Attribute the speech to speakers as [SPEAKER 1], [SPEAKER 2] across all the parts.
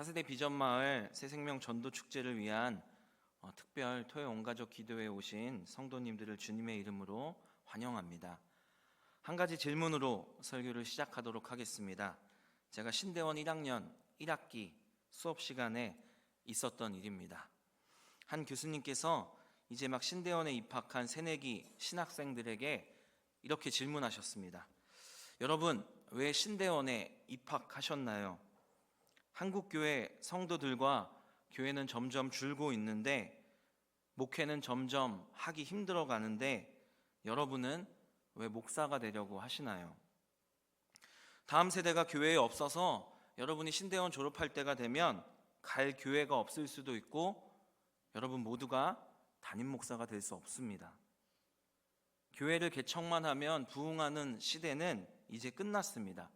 [SPEAKER 1] 4세대 비전마을 새생명 전도축제를 위한 특별 토요 온가족 기도회에 오신 성도님들을 주님의 이름으로 환영합니다. 한 가지 질문으로 설교를 시작하도록 하겠습니다. 제가 신대원 1학년 1학기 수업 시간에 있었던 일입니다. 한 교수님께서 이제 막 신대원에 입학한 새내기 신학생들에게 이렇게 질문하셨습니다. 여러분, 왜 신대원에 입학하셨나요? 한국교회 성도들과 교회는 점점 줄고 있는데 목회는 점점 하기 힘들어 가는데 여러분은 왜 목사가 되려고 하시나요? 다음 세대가 교회에 없어서 여러분이 신대원 졸업할 때가 되면 갈 교회가 없을 수도 있고 여러분 모두가 담임 목사가 될 수 없습니다. 교회를 개척만 하면 부흥하는 시대는 이제 끝났습니다.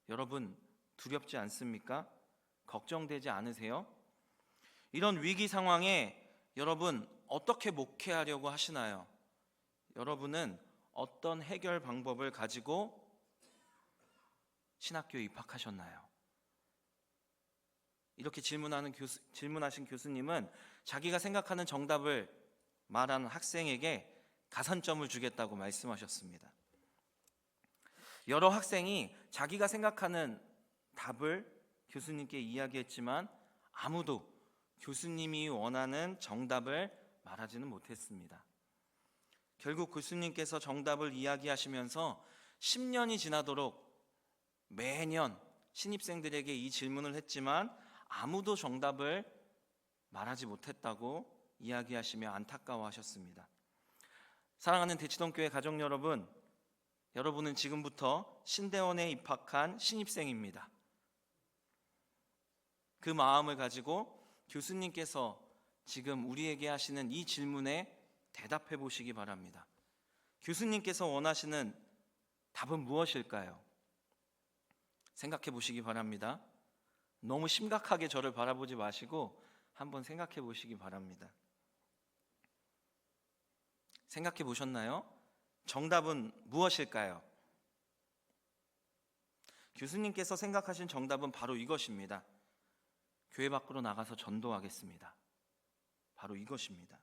[SPEAKER 1] 여러분 두렵지 않습니까? 걱정되지 않으세요? 이런 위기 상황에 여러분 어떻게 목회하려고 하시나요? 여러분은 어떤 해결 방법을 가지고 신학교에 입학하셨나요? 이렇게 질문하신 교수님은 자기가 생각하는 정답을 말하는 학생에게 가산점을 주겠다고 말씀하셨습니다. 여러 학생이 자기가 생각하는 답을 교수님께 이야기했지만 아무도 교수님이 원하는 정답을 말하지는 못했습니다. 결국 교수님께서 정답을 이야기하시면서 10년이 지나도록 매년 신입생들에게 이 질문을 했지만 아무도 정답을 말하지 못했다고 이야기하시며 안타까워하셨습니다. 사랑하는 대치동교회 가족 여러분, 여러분은 지금부터 신대원에 입학한 신입생입니다. 그 마음을 가지고 교수님께서 지금 우리에게 하시는 이 질문에 대답해 보시기 바랍니다. 교수님께서 원하시는 답은 무엇일까요? 생각해 보시기 바랍니다. 너무 심각하게 저를 바라보지 마시고 한번 생각해 보시기 바랍니다. 생각해 보셨나요? 정답은 무엇일까요? 교수님께서 생각하신 정답은 바로 이것입니다. 교회 밖으로 나가서 전도하겠습니다. 바로 이것입니다.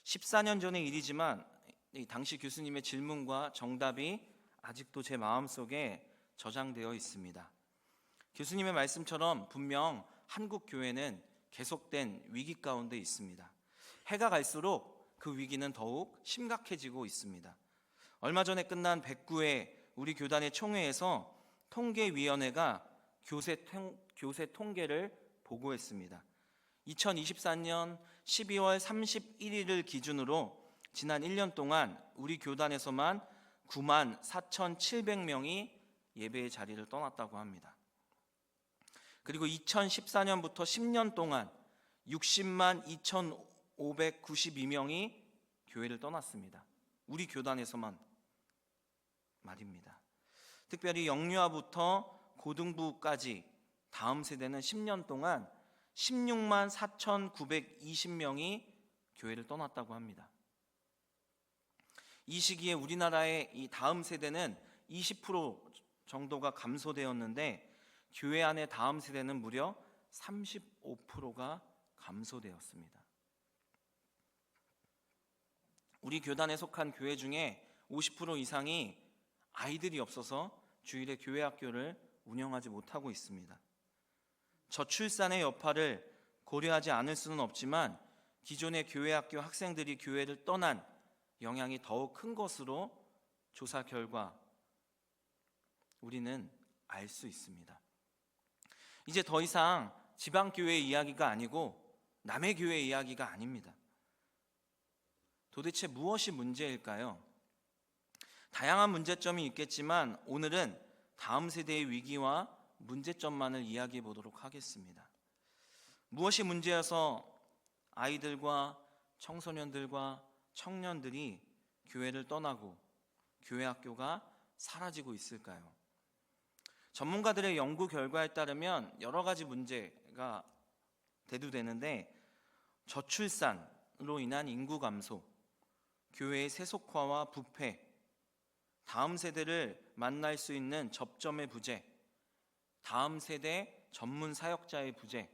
[SPEAKER 1] 14년 전의 일이지만 당시 교수님의 질문과 정답이 아직도 제 마음속에 저장되어 있습니다. 교수님의 말씀처럼 분명 한국 교회는 계속된 위기 가운데 있습니다. 해가 갈수록 그 위기는 더욱 심각해지고 있습니다. 얼마 전에 끝난 109회 우리 교단의 총회에서 통계위원회가 교세 통계를 보고했습니다. 2024년 12월 31일을 기준으로 지난 1년 동안 우리 교단에서만 9만 4,700명이 예배의 자리를 떠났다고 합니다. 그리고 2014년부터 10년 동안 60만 2,592명이 교회를 떠났습니다. 우리 교단에서만 말입니다. 특별히 영유아부터 고등부까지 다음 세대는 10년 동안 16만 4,920명이 교회를 떠났다고 합니다. 이 시기에 우리나라의 이 다음 세대는 20% 정도가 감소되었는데 교회 안의 다음 세대는 무려 35%가 감소되었습니다. 우리 교단에 속한 교회 중에 50% 이상이 아이들이 없어서 주일에 교회 학교를 운영하지 못하고 있습니다. 저출산의 여파를 고려하지 않을 수는 없지만 기존의 교회 학교 학생들이 교회를 떠난 영향이 더욱 큰 것으로 조사 결과 우리는 알 수 있습니다. 이제 더 이상 지방교회 이야기가 아니고 남의 교회 이야기가 아닙니다. 도대체 무엇이 문제일까요? 다양한 문제점이 있겠지만 오늘은 다음 세대의 위기와 문제점만을 이야기해 보도록 하겠습니다. 무엇이 문제여서 아이들과 청소년들과 청년들이 교회를 떠나고 교회 학교가 사라지고 있을까요? 전문가들의 연구 결과에 따르면 여러 가지 문제가 대두되는데 저출산으로 인한 인구 감소, 교회의 세속화와 부패, 다음 세대를 만날 수 있는 접점의 부재, 다음 세대 전문 사역자의 부재,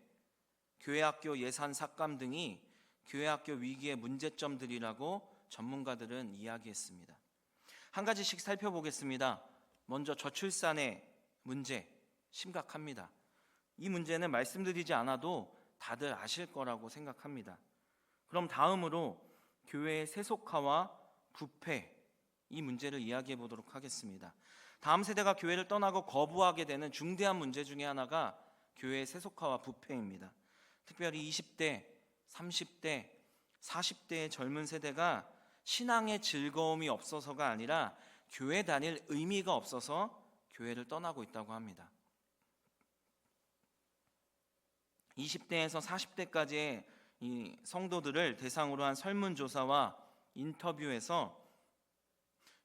[SPEAKER 1] 교회학교 예산 삭감 등이 교회학교 위기의 문제점들이라고 전문가들은 이야기했습니다. 한 가지씩 살펴보겠습니다. 먼저 저출산의 문제, 심각합니다. 이 문제는 말씀드리지 않아도 다들 아실 거라고 생각합니다. 그럼 다음으로 교회의 세속화와 부패, 이 문제를 이야기해 보도록 하겠습니다. 다음 세대가 교회를 떠나고 거부하게 되는 중대한 문제 중에 하나가 교회의 세속화와 부패입니다. 특별히 20대, 30대, 40대의 젊은 세대가 신앙의 즐거움이 없어서가 아니라 교회 다닐 의미가 없어서 교회를 떠나고 있다고 합니다. 20대에서 40대까지의 이 성도들을 대상으로 한 설문조사와 인터뷰에서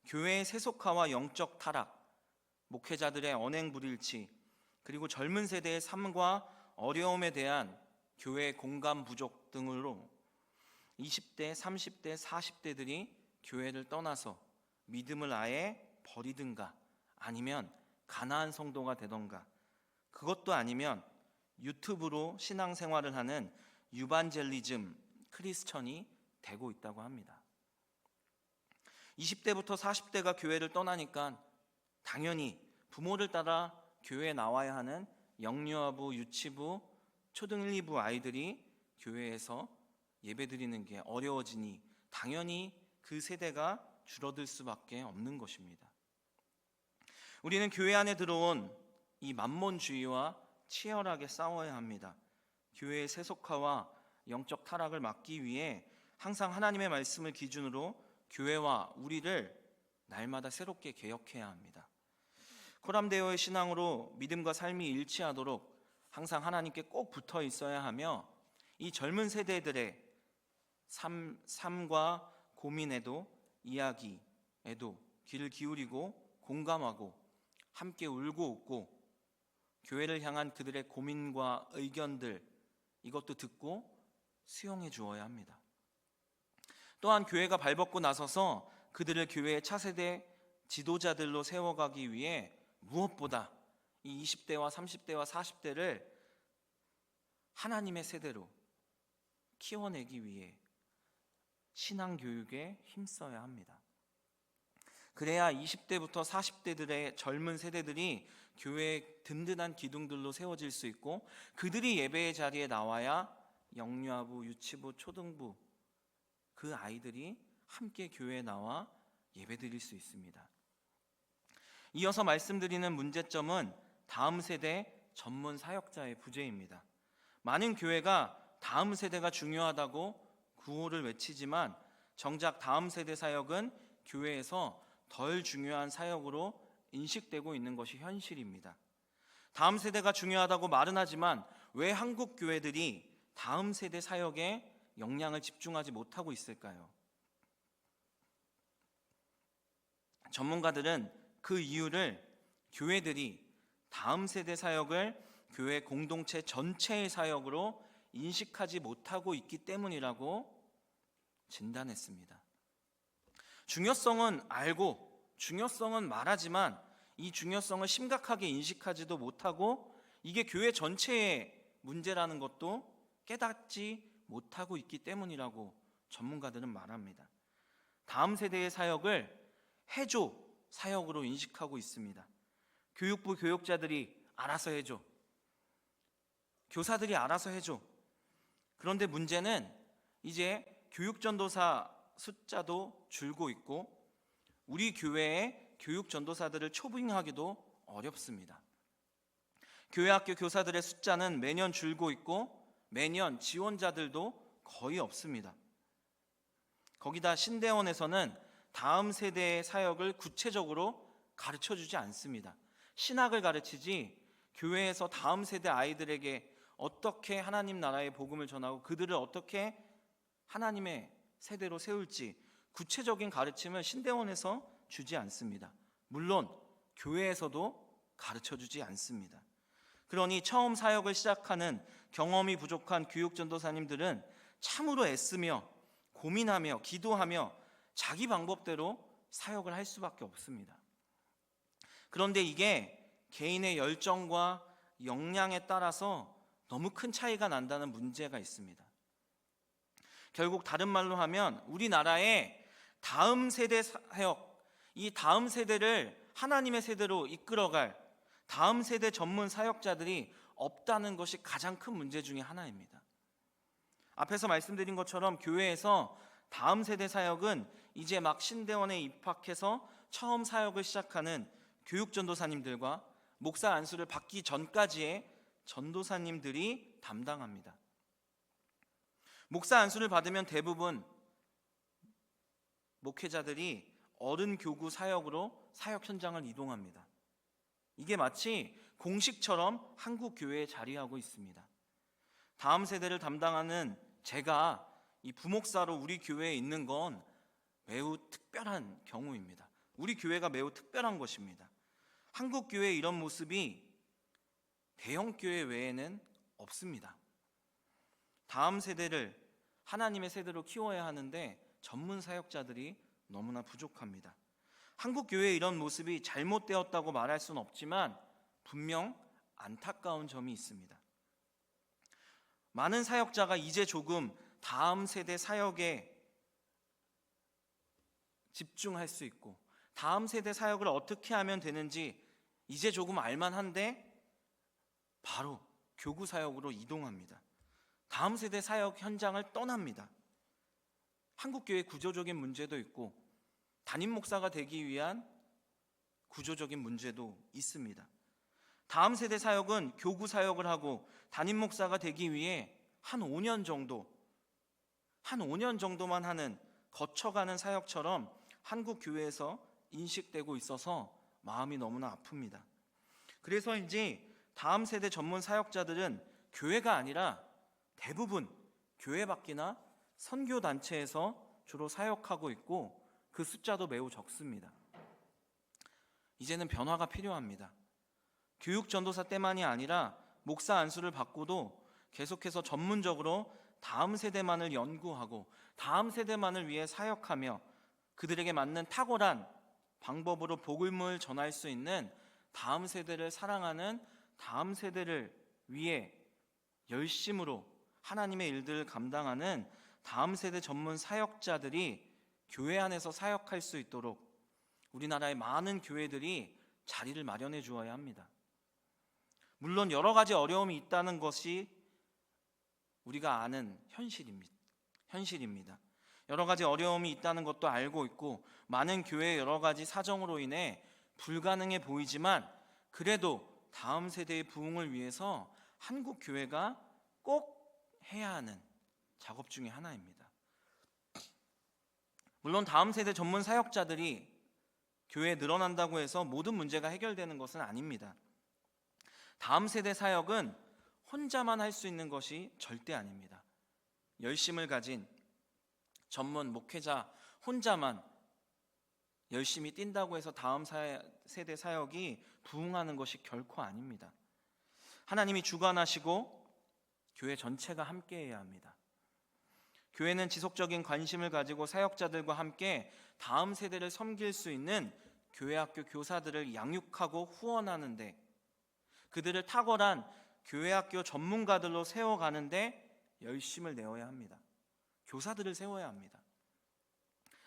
[SPEAKER 1] 교회의 세속화와 영적 타락, 목회자들의 언행불일치, 그리고 젊은 세대의 삶과 어려움에 대한 교회 공감 부족 등으로 20대, 30대, 40대들이 교회를 떠나서 믿음을 아예 버리든가 아니면 가나안 성도가 되던가, 그것도 아니면 유튜브로 신앙생활을 하는 유반젤리즘 크리스천이 되고 있다고 합니다. 20대부터 40대가 교회를 떠나니까 당연히 부모를 따라 교회에 나와야 하는 영유아부, 유치부, 초등 1, 2부 아이들이 교회에서 예배드리는 게 어려워지니 당연히 그 세대가 줄어들 수밖에 없는 것입니다. 우리는 교회 안에 들어온 이 만몬주의와 치열하게 싸워야 합니다. 교회의 세속화와 영적 타락을 막기 위해 항상 하나님의 말씀을 기준으로 교회와 우리를 날마다 새롭게 개혁해야 합니다. 코람데오의 신앙으로 믿음과 삶이 일치하도록 항상 하나님께 꼭 붙어 있어야 하며, 이 젊은 세대들의 삶과 고민에도, 이야기에도 귀를 기울이고 공감하고 함께 울고 웃고 교회를 향한 그들의 고민과 의견들, 이것도 듣고 수용해 주어야 합니다. 또한 교회가 발벗고 나서서 그들을 교회의 차세대 지도자들로 세워가기 위해 무엇보다 이 20대와 30대와 40대를 하나님의 세대로 키워내기 위해 신앙교육에 힘써야 합니다. 그래야 20대부터 40대들의 젊은 세대들이 교회의 든든한 기둥들로 세워질 수 있고, 그들이 예배의 자리에 나와야 영유아부, 유치부, 초등부 그 아이들이 함께 교회에 나와 예배드릴 수 있습니다. 이어서 말씀드리는 문제점은 다음 세대 전문 사역자의 부재입니다. 많은 교회가 다음 세대가 중요하다고 구호를 외치지만 정작 다음 세대 사역은 교회에서 덜 중요한 사역으로 인식되고 있는 것이 현실입니다. 다음 세대가 중요하다고 말은 하지만 왜 한국 교회들이 다음 세대 사역에 역량을 집중하지 못하고 있을까요? 전문가들은 그 이유를 교회들이 다음 세대 사역을 교회 공동체 전체의 사역으로 인식하지 못하고 있기 때문이라고 진단했습니다. 중요성은 알고 중요성은 말하지만 이 중요성을 심각하게 인식하지도 못하고 이게 교회 전체의 문제라는 것도 깨닫지 못하고 있기 때문이라고 전문가들은 말합니다. 다음 세대의 사역을 해줘 사역으로 인식하고 있습니다. 교육부 교육자들이 알아서 해줘, 교사들이 알아서 해줘. 그런데 문제는 이제 교육전도사 숫자도 줄고 있고 우리 교회의 교육전도사들을 초빙하기도 어렵습니다. 교회학교 교사들의 숫자는 매년 줄고 있고 매년 지원자들도 거의 없습니다. 거기다 신대원에서는 다음 세대의 사역을 구체적으로 가르쳐주지 않습니다. 신학을 가르치지 교회에서 다음 세대 아이들에게 어떻게 하나님 나라의 복음을 전하고 그들을 어떻게 하나님의 세대로 세울지 구체적인 가르침을 신대원에서 주지 않습니다. 물론 교회에서도 가르쳐주지 않습니다. 그러니 처음 사역을 시작하는 경험이 부족한 교육전도사님들은 참으로 애쓰며 고민하며 기도하며 자기 방법대로 사역을 할 수밖에 없습니다. 그런데 이게 개인의 열정과 역량에 따라서 너무 큰 차이가 난다는 문제가 있습니다. 결국 다른 말로 하면 우리나라의 다음 세대 사역, 이 다음 세대를 하나님의 세대로 이끌어갈 다음 세대 전문 사역자들이 없다는 것이 가장 큰 문제 중에 하나입니다. 앞에서 말씀드린 것처럼 교회에서 다음 세대 사역은 이제 막 신대원에 입학해서 처음 사역을 시작하는 교육전도사님들과 목사 안수를 받기 전까지의 전도사님들이 담당합니다. 목사 안수를 받으면 대부분 목회자들이 어른 교구 사역으로 사역 현장을 이동합니다. 이게 마치 공식처럼 한국 교회에 자리하고 있습니다. 다음 세대를 담당하는 제가 이 부목사로 우리 교회에 있는 건 매우 특별한 경우입니다. 우리 교회가 매우 특별한 것입니다. 한국 교회의 이런 모습이 대형 교회 외에는 없습니다. 다음 세대를 하나님의 세대로 키워야 하는데 전문 사역자들이 너무나 부족합니다. 한국 교회의 이런 모습이 잘못되었다고 말할 수는 없지만 분명 안타까운 점이 있습니다. 많은 사역자가 이제 조금 다음 세대 사역에 집중할 수 있고 다음 세대 사역을 어떻게 하면 되는지 이제 조금 알만한데 바로 교구 사역으로 이동합니다. 다음 세대 사역 현장을 떠납니다. 한국교회 구조적인 문제도 있고 담임 목사가 되기 위한 구조적인 문제도 있습니다. 다음 세대 사역은 교구 사역을 하고 담임 목사가 되기 위해 한 5년 정도만 하는 거쳐가는 사역처럼 한국 교회에서 인식되고 있어서 마음이 너무나 아픕니다. 그래서인지 다음 세대 전문 사역자들은 교회가 아니라 대부분 교회 밖이나 선교 단체에서 주로 사역하고 있고 그 숫자도 매우 적습니다. 이제는 변화가 필요합니다. 교육 전도사 때만이 아니라 목사 안수를 받고도 계속해서 전문적으로 다음 세대만을 연구하고 다음 세대만을 위해 사역하며 그들에게 맞는 탁월한 방법으로 복음을 전할 수 있는 다음 세대를 사랑하는 다음 세대를 위해 열심으로 하나님의 일들을 감당하는 다음 세대 전문 사역자들이 교회 안에서 사역할 수 있도록 우리나라의 많은 교회들이 자리를 마련해 주어야 합니다. 물론 여러 가지 어려움이 있다는 것이 우리가 아는 현실입니다. 여러 가지 어려움이 있다는 것도 알고 있고 많은 교회의 여러 가지 사정으로 인해 불가능해 보이지만 그래도 다음 세대의 부흥을 위해서 한국 교회가 꼭 해야 하는 작업 중에 하나입니다. 물론 다음 세대 전문 사역자들이 교회에 늘어난다고 해서 모든 문제가 해결되는 것은 아닙니다. 다음 세대 사역은 혼자만 할 수 있는 것이 절대 아닙니다. 열심을 가진 전문 목회자 혼자만 열심히 뛴다고 해서 다음 세대 사역이 부흥하는 것이 결코 아닙니다. 하나님이 주관하시고 교회 전체가 함께해야 합니다. 교회는 지속적인 관심을 가지고 사역자들과 함께 다음 세대를 섬길 수 있는 교회학교 교사들을 양육하고 후원하는데 그들을 탁월한 교회학교 전문가들로 세워가는데 열심을 내어야 합니다. 교사들을 세워야 합니다.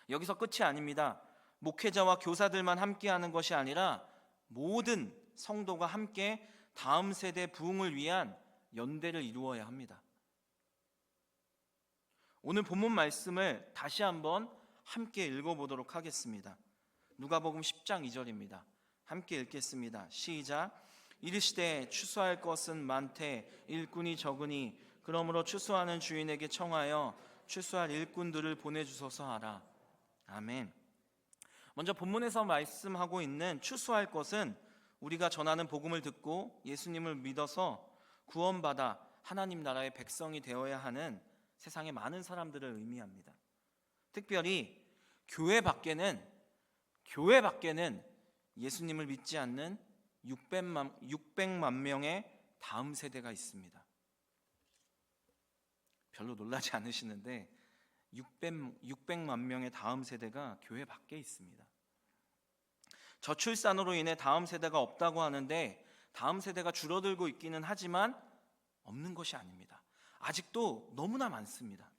[SPEAKER 1] 여기서 끝이 아닙니다. 목회자와 교사들만 함께하는 것이 아니라 모든 성도가 함께 다음 세대 부흥을 위한 연대를 이루어야 합니다. 오늘 본문 말씀을 다시 한번 함께 읽어보도록 하겠습니다. 누가복음 10장 2절입니다. 함께 읽겠습니다. 시작. 이르시되 추수할 것은 많되 일꾼이 적으니 그러므로 추수하는 주인에게 청하여 추수할 일꾼들을 보내주소서 하라. 아멘. 먼저 본문에서 말씀하고 있는 추수할 것은 우리가 전하는 복음을 듣고 예수님을 믿어서 구원받아 하나님 나라의 백성이 되어야 하는 세상의 많은 사람들을 의미합니다. 특별히 교회 밖에는 예수님을 믿지 않는 600만 명의 다음 세대가 있습니다. 별로 놀라지 않으시는데 600만 명의 다음 세대가 교회 밖에 있습니다. 저출산으로 인해 다음 세대가 없다고 하는데 다음 세대가 줄어들고 있기는 하지만 없는 것이 아닙니다. 아직도 너무나 많습니다.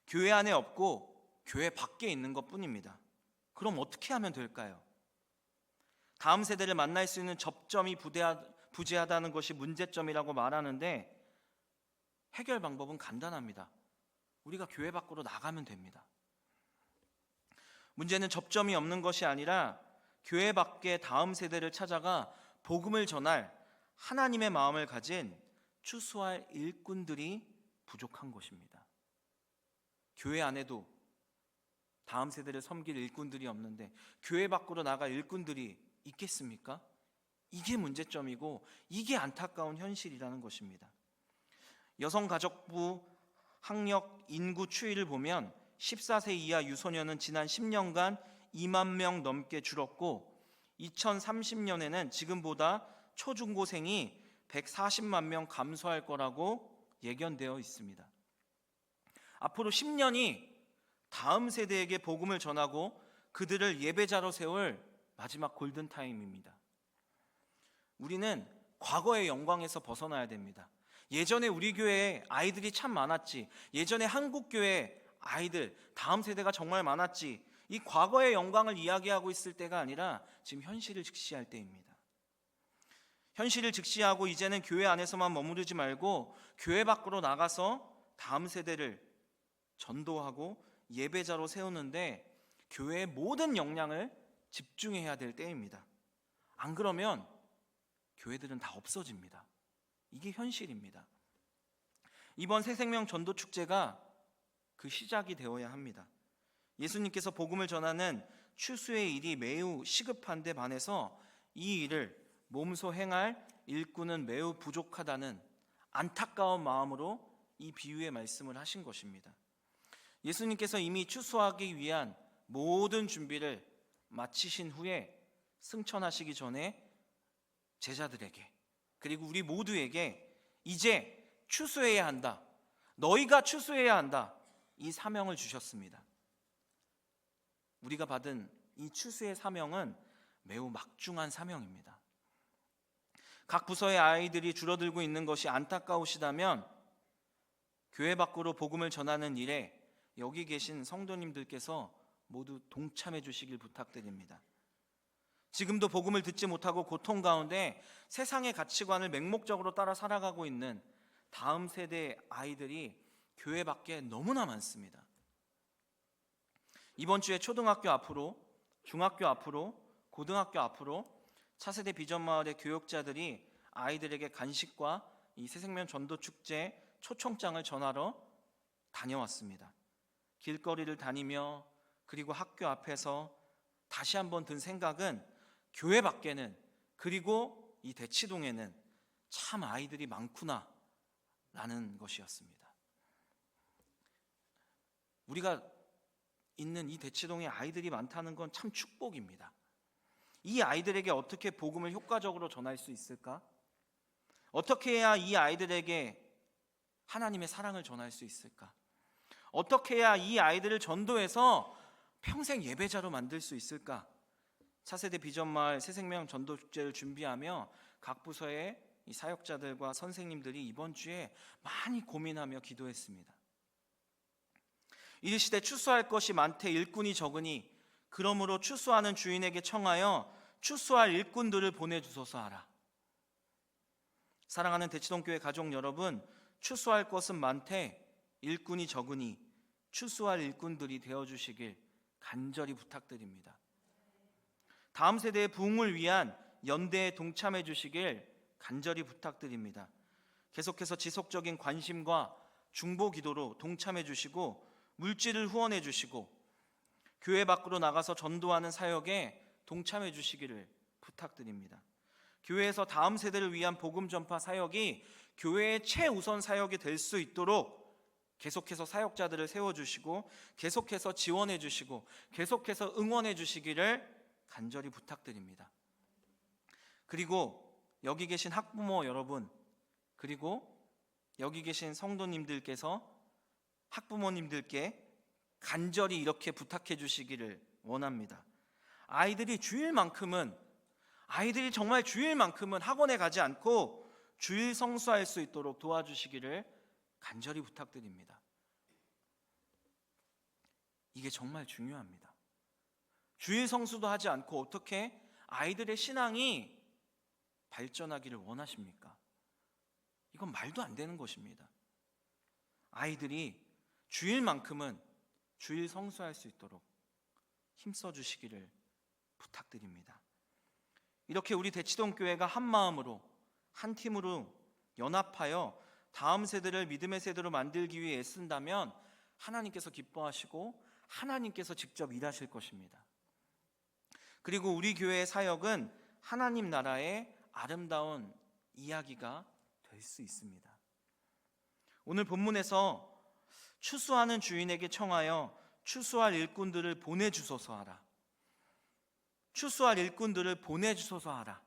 [SPEAKER 1] 교회 안에 없고 교회 밖에 있는 것뿐입니다. 그럼 어떻게 하면 될까요? 다음 세대를 만날 수 있는 접점이 부재하다는 것이 문제점이라고 말하는데 해결 방법은 간단합니다. 우리가 교회 밖으로 나가면 됩니다. 문제는 접점이 없는 것이 아니라 교회 밖에 다음 세대를 찾아가 복음을 전할 하나님의 마음을 가진 추수할 일꾼들이 부족한 것입니다. 교회 안에도 다음 세대를 섬길 일꾼들이 없는데 교회 밖으로 나갈 일꾼들이 있겠습니까? 이게 문제점이고 이게 안타까운 현실이라는 것입니다. 여성가족부 학력 인구 추이를 보면 14세 이하 유소년은 지난 10년간 2만 명 넘게 줄었고 2030년에는 지금보다 초중고생이 140만 명 감소할 거라고 예견되어 있습니다. 앞으로 10년이 다음 세대에게 복음을 전하고 그들을 예배자로 세울 마지막 골든타임입니다. 우리는 과거의 영광에서 벗어나야 됩니다. 예전에 우리 교회에 아이들이 참 많았지, 예전에 한국교회 아이들 다음 세대가 정말 많았지, 이 과거의 영광을 이야기하고 있을 때가 아니라 지금 현실을 직시할 때입니다. 현실을 직시하고 이제는 교회 안에서만 머무르지 말고 교회 밖으로 나가서 다음 세대를 전도하고 예배자로 세우는데 교회의 모든 역량을 집중해야 될 때입니다. 안 그러면 교회들은 다 없어집니다. 이게 현실입니다. 이번 새생명 전도축제가 그 시작이 되어야 합니다. 예수님께서 복음을 전하는 추수의 일이 매우 시급한데 반해서 이 일을 몸소 행할 일꾼은 매우 부족하다는 안타까운 마음으로 이 비유의 말씀을 하신 것입니다. 예수님께서 이미 추수하기 위한 모든 준비를 마치신 후에 승천하시기 전에 제자들에게 그리고 우리 모두에게 이제 추수해야 한다, 너희가 추수해야 한다, 이 사명을 주셨습니다. 우리가 받은 이 추수의 사명은 매우 막중한 사명입니다. 각 부서의 아이들이 줄어들고 있는 것이 안타까우시다면 교회 밖으로 복음을 전하는 일에 여기 계신 성도님들께서 모두 동참해 주시길 부탁드립니다. 지금도 복음을 듣지 못하고 고통 가운데 세상의 가치관을 맹목적으로 따라 살아가고 있는 다음 세대의 아이들이 교회 밖에 너무나 많습니다. 이번 주에 초등학교 앞으로, 중학교 앞으로, 고등학교 앞으로 차세대 비전마을의 교육자들이 아이들에게 간식과 이 새생명 전도축제 초청장을 전하러 다녀왔습니다. 길거리를 다니며 그리고 학교 앞에서 다시 한번 든 생각은 교회 밖에는 그리고 이 대치동에는 참 아이들이 많구나 라는 것이었습니다. 우리가 있는 이 대치동에 아이들이 많다는 건 참 축복입니다. 이 아이들에게 어떻게 복음을 효과적으로 전할 수 있을까? 어떻게 해야 이 아이들에게 하나님의 사랑을 전할 수 있을까? 어떻게 해야 이 아이들을 전도해서 평생 예배자로 만들 수 있을까? 차세대 비전마을 새생명 전도축제를 준비하며 각 부서의 이 사역자들과 선생님들이 이번 주에 많이 고민하며 기도했습니다. 이르시되 추수할 것이 많되 일꾼이 적으니 그러므로 추수하는 주인에게 청하여 추수할 일꾼들을 보내주소서 하라. 사랑하는 대치동교회 가족 여러분, 추수할 것은 많되 일꾼이 적으니 추수할 일꾼들이 되어주시길 간절히 부탁드립니다. 다음 세대의 부흥을 위한 연대에 동참해 주시길 간절히 부탁드립니다. 계속해서 지속적인 관심과 중보 기도로 동참해 주시고 물질을 후원해 주시고 교회 밖으로 나가서 전도하는 사역에 동참해 주시기를 부탁드립니다. 교회에서 다음 세대를 위한 복음 전파 사역이 교회의 최우선 사역이 될 수 있도록 계속해서 사역자들을 세워주시고 계속해서 지원해 주시고 계속해서 응원해 주시기를 간절히 부탁드립니다. 그리고 여기 계신 학부모 여러분, 그리고 여기 계신 성도님들께서 학부모님들께 간절히 이렇게 부탁해 주시기를 원합니다. 아이들이 주일만큼은 아이들이 정말 주일만큼은 학원에 가지 않고 주일 성수할 수 있도록 도와주시기를 간절히 부탁드립니다. 이게 정말 중요합니다. 주일 성수도 하지 않고 어떻게 아이들의 신앙이 발전하기를 원하십니까? 이건 말도 안 되는 것입니다. 아이들이 주일만큼은 주일 성수할 수 있도록 힘써 주시기를 부탁드립니다. 이렇게 우리 대치동 교회가 한 마음으로 한 팀으로 연합하여 다음 세대를 믿음의 세대로 만들기 위해 애쓴다면 하나님께서 기뻐하시고 하나님께서 직접 일하실 것입니다. 그리고 우리 교회의 사역은 하나님 나라의 아름다운 이야기가 될 수 있습니다. 오늘 본문에서 추수하는 주인에게 청하여 추수할 일꾼들을 보내주소서 하라. 추수할 일꾼들을 보내주소서 하라.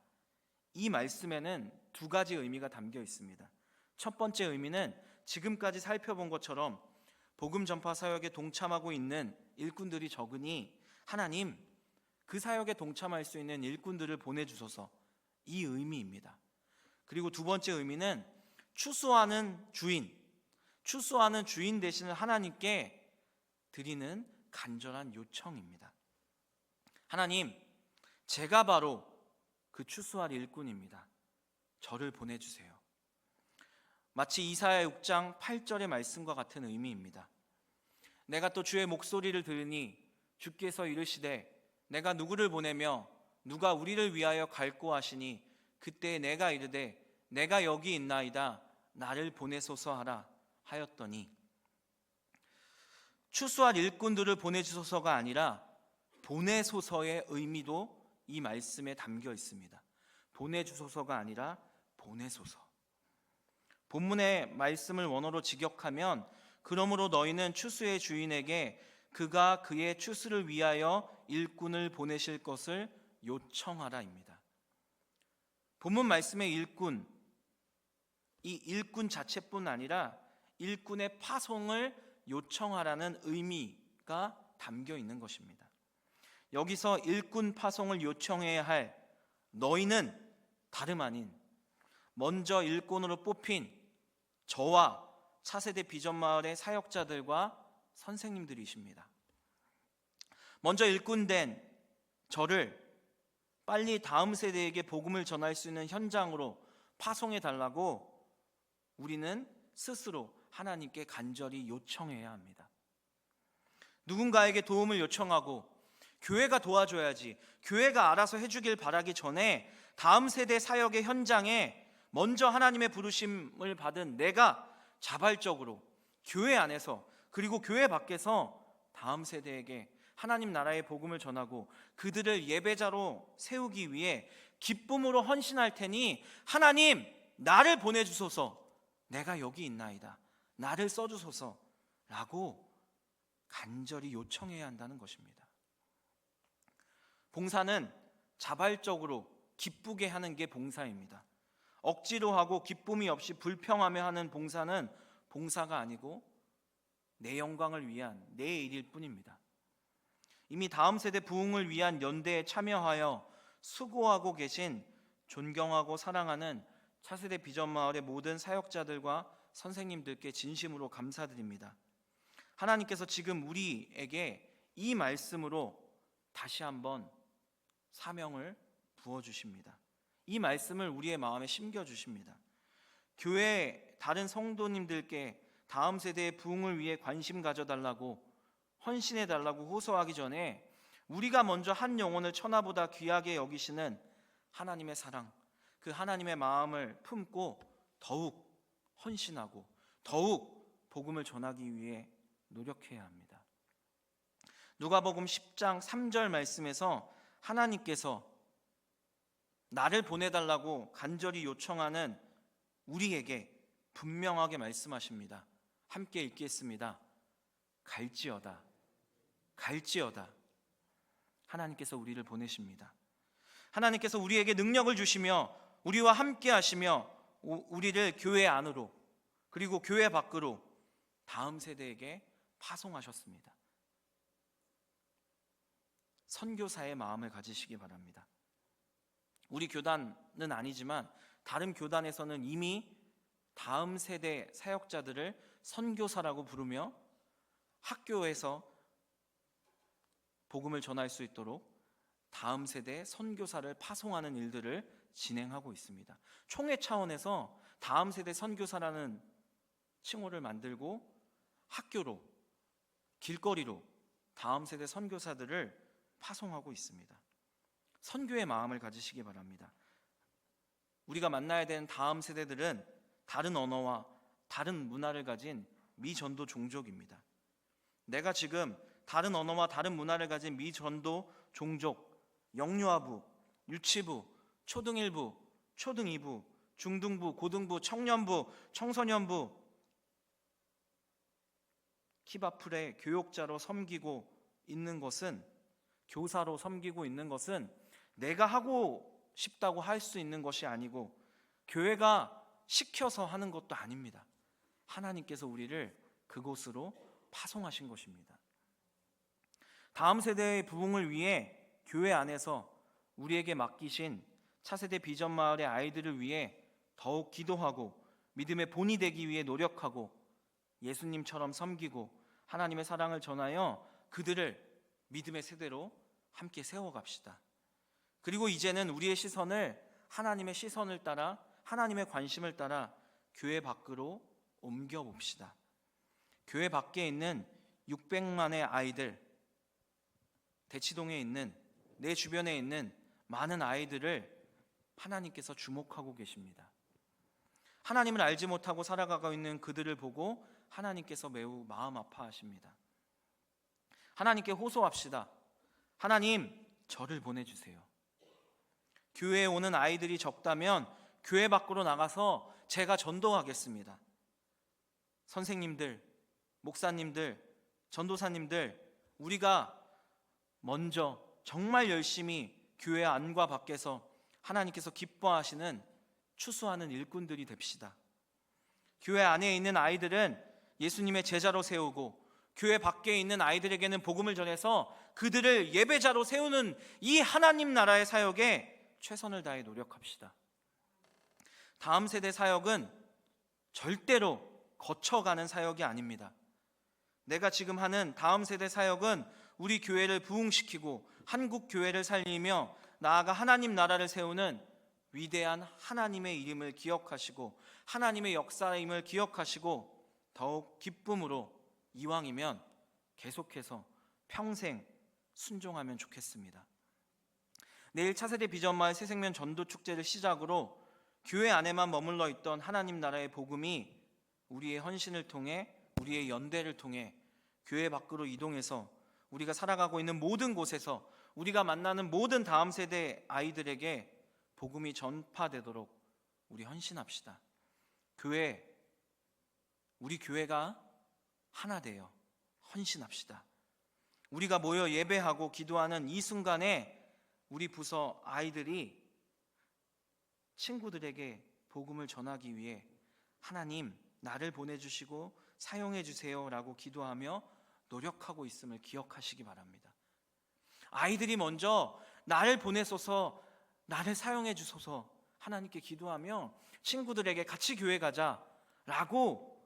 [SPEAKER 1] 이 말씀에는 두 가지 의미가 담겨 있습니다. 첫 번째 의미는 지금까지 살펴본 것처럼 복음 전파 사역에 동참하고 있는 일꾼들이 적으니 하나님 그 사역에 동참할 수 있는 일꾼들을 보내주소서, 이 의미입니다. 그리고 두 번째 의미는 추수하는 주인 되시는 하나님께 드리는 간절한 요청입니다. 하나님, 제가 바로 그 추수할 일꾼입니다. 저를 보내주세요. 마치 이사야 6장 8절의 말씀과 같은 의미입니다. 내가 또 주의 목소리를 들으니 주께서 이르시되 내가 누구를 보내며 누가 우리를 위하여 갈고 하시니 그때 내가 이르되 내가 여기 있나이다 나를 보내소서 하라 하였더니, 추수할 일꾼들을 보내주소서가 아니라 보내소서의 의미도 이 말씀에 담겨 있습니다. 보내주소서가 아니라 보내소서. 본문의 말씀을 원어로 직역하면 그러므로 너희는 추수의 주인에게 그가 그의 추수를 위하여 일꾼을 보내실 것을 요청하라입니다. 본문 말씀의 일꾼, 이 일꾼 자체뿐 아니라 일꾼의 파송을 요청하라는 의미가 담겨 있는 것입니다. 여기서 일꾼 파송을 요청해야 할 너희는 다름 아닌 먼저 일꾼으로 뽑힌 저와 차세대 비전마을의 사역자들과 선생님들이십니다. 먼저 일꾼된 저를 빨리 다음 세대에게 복음을 전할 수 있는 현장으로 파송해 달라고 우리는 스스로 하나님께 간절히 요청해야 합니다. 누군가에게 도움을 요청하고 교회가 도와줘야지, 교회가 알아서 해주길 바라기 전에 다음 세대 사역의 현장에 먼저 하나님의 부르심을 받은 내가 자발적으로 교회 안에서 그리고 교회 밖에서 다음 세대에게 하나님 나라의 복음을 전하고 그들을 예배자로 세우기 위해 기쁨으로 헌신할 테니 하나님 나를 보내주소서, 내가 여기 있나이다, 나를 써주소서 라고 간절히 요청해야 한다는 것입니다. 봉사는 자발적으로 기쁘게 하는 게 봉사입니다. 억지로 하고 기쁨이 없이 불평하며 하는 봉사는 봉사가 아니고 내 영광을 위한 내 일일 뿐입니다. 이미 다음 세대 부흥을 위한 연대에 참여하여 수고하고 계신 존경하고 사랑하는 차세대 비전마을의 모든 사역자들과 선생님들께 진심으로 감사드립니다. 하나님께서 지금 우리에게 이 말씀으로 다시 한번 사명을 부어주십니다. 이 말씀을 우리의 마음에 심겨주십니다. 교회 다른 성도님들께 다음 세대의 부흥을 위해 관심 가져달라고, 헌신해달라고 호소하기 전에 우리가 먼저 한 영혼을 천하보다 귀하게 여기시는 하나님의 사랑, 그 하나님의 마음을 품고 더욱 헌신하고 더욱 복음을 전하기 위해 노력해야 합니다. 누가복음 10장 3절 말씀에서 하나님께서 나를 보내달라고 간절히 요청하는 우리에게 분명하게 말씀하십니다. 함께 읽겠습니다. 갈지어다, 갈지어다. 하나님께서 우리를 보내십니다. 하나님께서 우리에게 능력을 주시며 우리와 함께 하시며 우리를 교회 안으로 그리고 교회 밖으로 다음 세대에게 파송하셨습니다. 선교사의 마음을 가지시기 바랍니다. 우리 교단은 아니지만 다른 교단에서는 이미 다음 세대 사역자들을 선교사라고 부르며 학교에서 복음을 전할 수 있도록 다음 세대 선교사를 파송하는 일들을 진행하고 있습니다. 총회 차원에서 다음 세대 선교사라는 칭호를 만들고 학교로, 길거리로 다음 세대 선교사들을 파송하고 있습니다. 선교의 마음을 가지시기 바랍니다. 우리가 만나야 되는 다음 세대들은 다른 언어와 다른 문화를 가진 미전도 종족입니다. 내가 지금 다른 언어와 다른 문화를 가진 미전도 종족, 영유아부, 유치부, 초등1부, 초등2부, 중등부, 고등부, 청년부, 청소년부, 키바풀의 교육자로 섬기고 있는 것은, 교사로 섬기고 있는 것은 내가 하고 싶다고 할 수 있는 것이 아니고 교회가 시켜서 하는 것도 아닙니다. 하나님께서 우리를 그곳으로 파송하신 것입니다. 다음 세대의 부흥을 위해 교회 안에서 우리에게 맡기신 차세대 비전 마을의 아이들을 위해 더욱 기도하고 믿음의 본이 되기 위해 노력하고 예수님처럼 섬기고 하나님의 사랑을 전하여 그들을 믿음의 세대로 함께 세워갑시다. 그리고 이제는 우리의 시선을 하나님의 시선을 따라, 하나님의 관심을 따라 교회 밖으로 옮겨봅시다. 교회 밖에 있는 600만의 아이들, 대치동에 있는, 내 주변에 있는 많은 아이들을 하나님께서 주목하고 계십니다. 하나님을 알지 못하고 살아가고 있는 그들을 보고 하나님께서 매우 마음 아파하십니다. 하나님께 호소합시다. 하나님, 저를 보내주세요. 교회에 오는 아이들이 적다면 교회 밖으로 나가서 제가 전도하겠습니다. 선생님들, 목사님들, 전도사님들, 우리가 먼저 정말 열심히 교회 안과 밖에서 하나님께서 기뻐하시는 추수하는 일꾼들이 됩시다. 교회 안에 있는 아이들은 예수님의 제자로 세우고 교회 밖에 있는 아이들에게는 복음을 전해서 그들을 예배자로 세우는 이 하나님 나라의 사역에 최선을 다해 노력합시다. 다음 세대 사역은 절대로 거쳐가는 사역이 아닙니다. 내가 지금 하는 다음 세대 사역은 우리 교회를 부흥시키고 한국 교회를 살리며 나아가 하나님 나라를 세우는 위대한 하나님의 이름을 기억하시고 하나님의 역사임을 기억하시고 더욱 기쁨으로 이왕이면 계속해서 평생 순종하면 좋겠습니다. 내일 차세대 비전마을 새생명 전도축제를 시작으로 교회 안에만 머물러 있던 하나님 나라의 복음이 우리의 헌신을 통해, 우리의 연대를 통해 교회 밖으로 이동해서 우리가 살아가고 있는 모든 곳에서 우리가 만나는 모든 다음 세대 아이들에게 복음이 전파되도록 우리 헌신합시다. 우리 교회가 하나 되어 헌신합시다. 우리가 모여 예배하고 기도하는 이 순간에 우리 부서 아이들이 친구들에게 복음을 전하기 위해 하나님, 나를 보내주시고 사용해 주세요 라고 기도하며 노력하고 있음을 기억하시기 바랍니다. 아이들이 먼저 나를 보내소서, 나를 사용해 주소서 하나님께 기도하며 친구들에게 같이 교회 가자 라고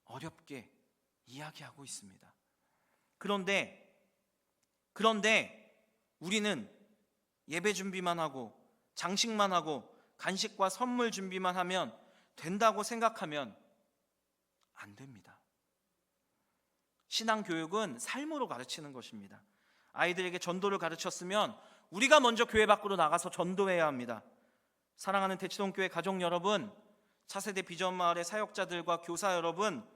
[SPEAKER 1] 어렵게 이야기하고 있습니다. 그런데 우리는 예배 준비만 하고 장식만 하고 간식과 선물 준비만 하면 된다고 생각하면 안 됩니다. 신앙교육은 삶으로 가르치는 것입니다. 아이들에게 전도를 가르쳤으면 우리가 먼저 교회 밖으로 나가서 전도해야 합니다. 사랑하는 대치동교회 가족 여러분, 차세대 비전마을의 사역자들과 교사 여러분,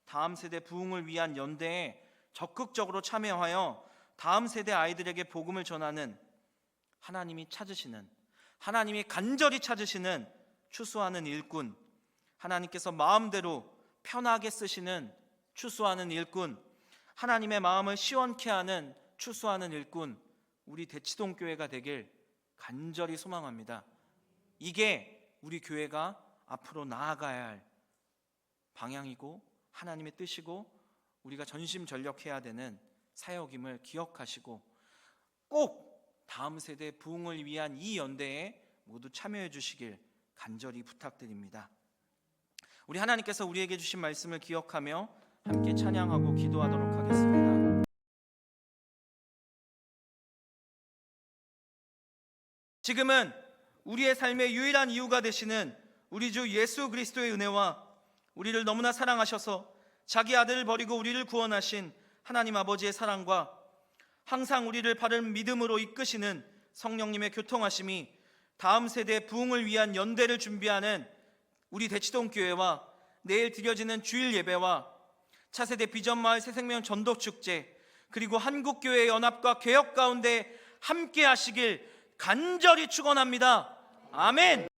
[SPEAKER 1] 다음 세대 부흥을 위한 연대에 적극적으로 참여하여 다음 세대 아이들에게 복음을 전하는 하나님이 찾으시는, 하나님이 간절히 찾으시는 추수하는 일꾼, 하나님께서 마음대로 편하게 쓰시는 추수하는 일꾼, 하나님의 마음을 시원케 하는 추수하는 일꾼, 우리 대치동교회가 되길 간절히 소망합니다. 이게 우리 교회가 앞으로 나아가야 할 방향이고 하나님의 뜻이고 우리가 전심전력해야 되는 사역임을 기억하시고 꼭 다음 세대 부흥을 위한 이 연대에 모두 참여해 주시길 간절히 부탁드립니다. 우리 하나님께서 우리에게 주신 말씀을 기억하며 함께 찬양하고 기도하도록 하겠습니다. 지금은 우리의 삶의 유일한 이유가 되시는 우리 주 예수 그리스도의 은혜와 우리를 너무나 사랑하셔서 자기 아들을 버리고 우리를 구원하신 하나님 아버지의 사랑과 항상 우리를 바른 믿음으로 이끄시는 성령님의 교통하심이 다음 세대 부흥을 위한 연대를 준비하는 우리 대치동 교회와 내일 드려지는 주일 예배와 차세대 비전마을 새생명 전도축제 그리고 한국교회의 연합과 개혁 가운데 함께 하시길 간절히 축원합니다. 아멘.